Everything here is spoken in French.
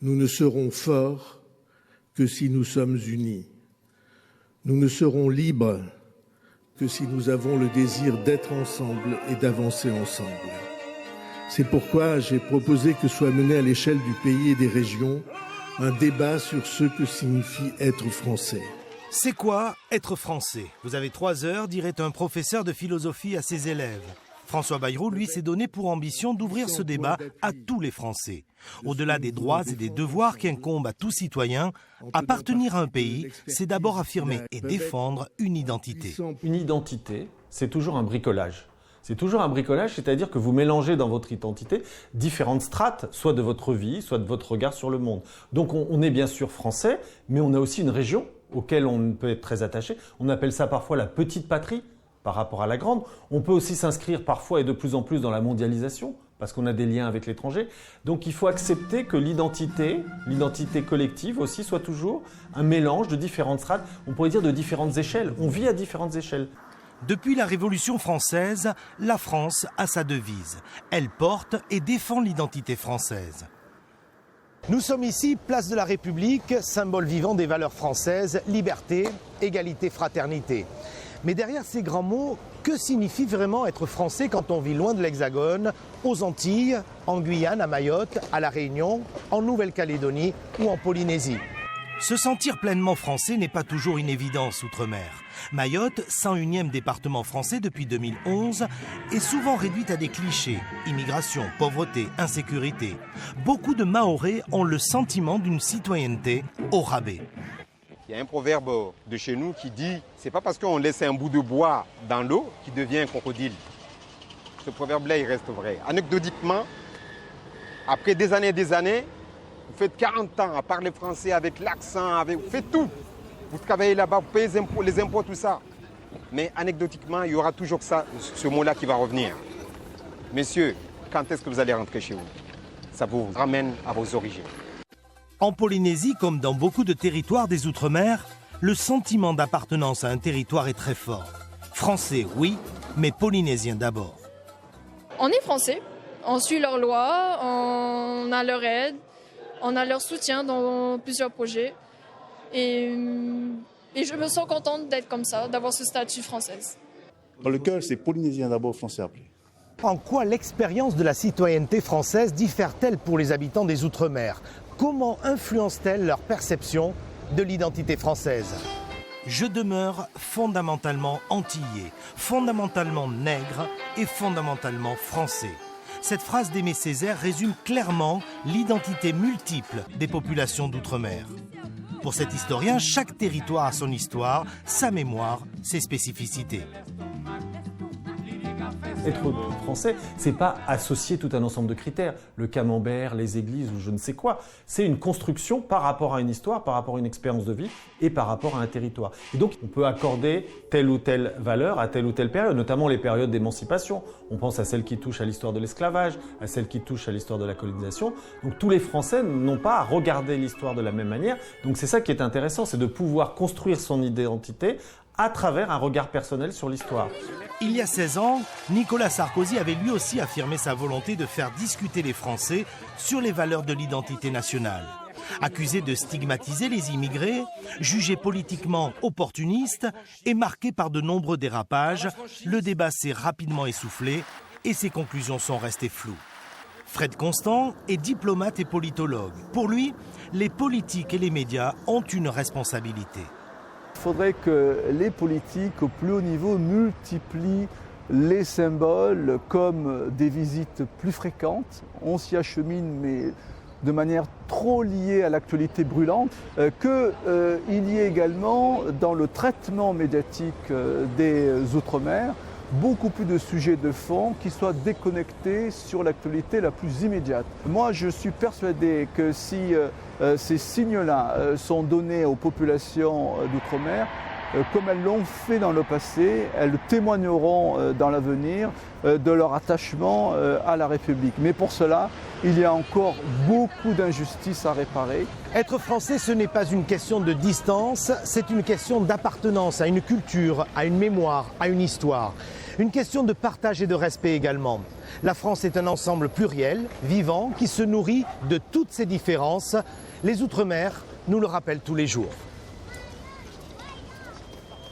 Nous ne serons forts que si nous sommes unis. Nous ne serons libres que si nous avons le désir d'être ensemble et d'avancer ensemble. C'est pourquoi j'ai proposé que soit mené à l'échelle du pays et des régions un débat sur ce que signifie être français. C'est quoi être français? Vous avez 3 heures, dirait un professeur de philosophie à ses élèves. François Bayrou, lui, s'est donné pour ambition d'ouvrir ce débat à tous les Français. Au-delà des droits et des devoirs qui incombent à tout citoyen, appartenir à un pays, c'est d'abord affirmer et défendre une identité. Une identité, c'est toujours un bricolage. C'est toujours un bricolage, c'est-à-dire que vous mélangez dans votre identité différentes strates, soit de votre vie, soit de votre regard sur le monde. Donc on est bien sûr français, mais on a aussi une région auquel on peut être très attaché. On appelle ça parfois la petite patrie par rapport à la grande. On peut aussi s'inscrire parfois et de plus en plus dans la mondialisation, parce qu'on a des liens avec l'étranger. Donc il faut accepter que l'identité collective aussi, soit toujours un mélange de différentes strates, on pourrait dire de différentes échelles. On vit à différentes échelles. Depuis la Révolution française, la France a sa devise. Elle porte et défend l'identité française. Nous sommes ici, place de la République, symbole vivant des valeurs françaises, liberté, égalité, fraternité. Mais derrière ces grands mots, que signifie vraiment être français quand on vit loin de l'Hexagone, aux Antilles, en Guyane, à Mayotte, à La Réunion, en Nouvelle-Calédonie ou en Polynésie? Se sentir pleinement français n'est pas toujours une évidence outre-mer. Mayotte, 101e département français depuis 2011, est souvent réduite à des clichés. Immigration, pauvreté, insécurité. Beaucoup de Mahorais ont le sentiment d'une citoyenneté au rabais. Il y a un proverbe de chez nous qui dit « c'est pas parce qu'on laisse un bout de bois dans l'eau qu'il devient un crocodile ». Ce proverbe-là, il reste vrai. Anecdotiquement, après des années, vous faites 40 ans à parler français avec l'accent, vous faites tout. Vous travaillez là-bas, vous payez les impôts, tout ça. Mais anecdotiquement, il y aura toujours ça, ce mot-là qui va revenir. Messieurs, quand est-ce que vous allez rentrer chez vous? Ça vous ramène à vos origines. En Polynésie, comme dans beaucoup de territoires des Outre-mer, le sentiment d'appartenance à un territoire est très fort. Français, oui, mais polynésien d'abord. On est français, on suit leurs lois, on a leur aide, on a leur soutien dans plusieurs projets. Et je me sens contente d'être comme ça, d'avoir ce statut française. Dans le cœur, c'est polynésien d'abord, français après. En quoi l'expérience de la citoyenneté française diffère-t-elle pour les habitants des Outre-mer? Comment influence-t-elle leur perception de l'identité française? Je demeure fondamentalement antillais, fondamentalement nègre et fondamentalement français. Cette phrase d'Aimé Césaire résume clairement l'identité multiple des populations d'outre-mer. Pour cet historien, chaque territoire a son histoire, sa mémoire, ses spécificités. Être français, c'est pas associer tout un ensemble de critères, le camembert, les églises ou je ne sais quoi. C'est une construction par rapport à une histoire, par rapport à une expérience de vie et par rapport à un territoire. Et donc, on peut accorder telle ou telle valeur à telle ou telle période, notamment les périodes d'émancipation. On pense à celles qui touchent à l'histoire de l'esclavage, à celles qui touchent à l'histoire de la colonisation. Donc, tous les Français n'ont pas à regarder l'histoire de la même manière. Donc, c'est ça qui est intéressant, c'est de pouvoir construire son identité à travers un regard personnel sur l'histoire. Il y a 16 ans, Nicolas Sarkozy avait lui aussi affirmé sa volonté de faire discuter les Français sur les valeurs de l'identité nationale. Accusé de stigmatiser les immigrés, jugé politiquement opportuniste et marqué par de nombreux dérapages, le débat s'est rapidement essoufflé et ses conclusions sont restées floues. Fred Constant est diplomate et politologue. Pour lui, les politiques et les médias ont une responsabilité. Il faudrait que les politiques au plus haut niveau multiplient les symboles comme des visites plus fréquentes. On s'y achemine, mais de manière trop liée à l'actualité brûlante, qu'il y ait également dans le traitement médiatique des Outre-mer beaucoup plus de sujets de fond qui soient déconnectés sur l'actualité la plus immédiate. Moi, je suis persuadé que si ces signes-là sont donnés aux populations d'outre-mer, comme elles l'ont fait dans le passé, elles témoigneront dans l'avenir de leur attachement à la République. Mais pour cela, il y a encore beaucoup d'injustices à réparer. Être français, ce n'est pas une question de distance, c'est une question d'appartenance à une culture, à une mémoire, à une histoire. Une question de partage et de respect également. La France est un ensemble pluriel, vivant, qui se nourrit de toutes ses différences. Les Outre-mer nous le rappellent tous les jours.